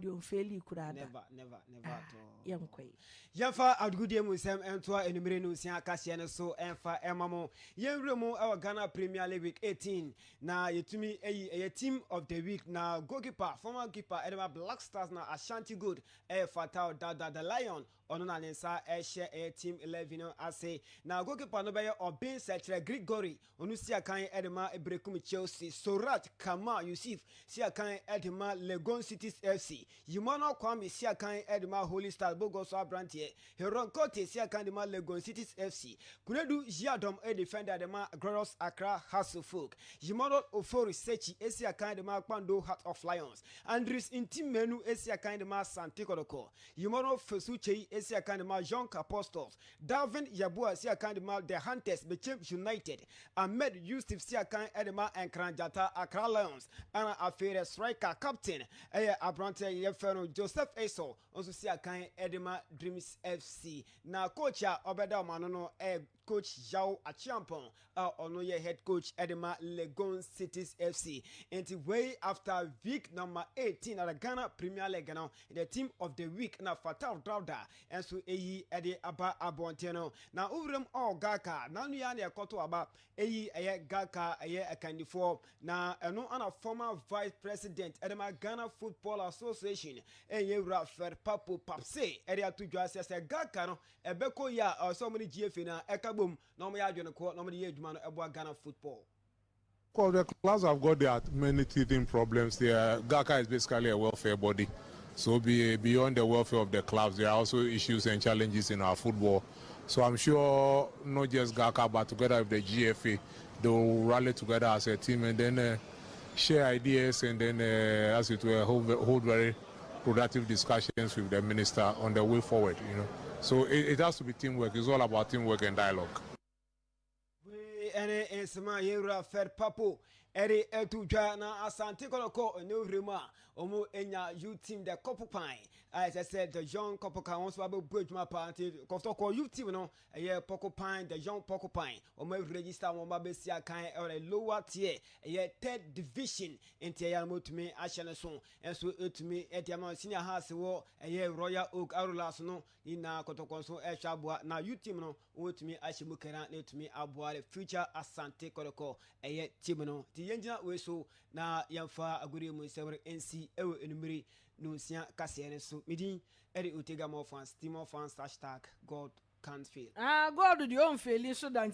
you fairly kurada. Never at all. Yamkwe. Yamfa Adgudie Musem Entwa Enumere Nusia Kasiane so Enfa Emamo. Yenremo our Ghana Premier League Week 18. Na yetumi a team of the week na goalkeeper, former keeper Edema Black Stars na Ashanti Good Fatal Dada the Lion onona nensa share a team 11 ase na goalkeeper no be Obin Setre Grigori onusia kan Edema Ebrekum Chelsea Sorat Kama Yusuf sia kan Edema Legon Cities FC Yimono Kwame sia kan Edema Holy Star Bogoso Abrantie Heron Kote sia kan Edema Legon Cities FC Kunedu Jiadom a defender Edema Glorious Accra Hasselfolk Yimono Ofori Sechi sia kan Edema Kpando Heart of Lions Andres Intimenu sia kan Edema Asante Kotoko Yimono Fesuchei sia kan Edema Young Apostles Darwin Yabua sia kan Edema The Hunters Bechem United Ahmed Yusuf sia kan Edema Enkranjata Accra Lions ana affaire striker captain Abrante Yefero Joseph Eso also sia kan Edema Dreams FC na coach obeda mano no coach Yao Achiampon ono ye head coach Edema Legon Cities FC and way after week number 18 at the Ghana Premier League now the team of the week na Fatal Dauda and so edi aba abonteno na urem all gaka na nu ya na ekoto aba gaka akandifo na eno ana former vice president Edema Ghana Football Association Their Papo Papse edi atudwa se gaka no ebeko ya so many GFA na ekabom no me adwene ko no me ye adwuma no ebo Ghana football. Well, the clubs have got their many teething problems there. GACA is basically a welfare body. So beyond the welfare of the clubs, there are also issues and challenges in our football. So I'm sure not just GACA, but together with the GFA, they will rally together as a team and then share ideas and then, as it were, hold very productive discussions with the minister on the way forward, you know. So it has to be teamwork. It's all about teamwork and dialogue. Ene ensema yera fer papo eri etujwa na Asante Kotoko enurima omo enya youth team the Porcupine as I said the young Porcupine wants to bridge my party Kotoko youth team no Porcupine the young Porcupine omo register mo babesia kan e lower tier third division into ya motumi ahye so enso etumi etiama senior house wo Royal Oak Arolas no ina Kotoko so ehwaboa na youth team no wotumi ahye mukera na etumi aboa the future Asante Kotoko team no ti yenjina we so na yamfa aguri mu sewer NC ewe enumere no sia kase so midin eri otega more fans team of fans #God can't fail God the on fail so that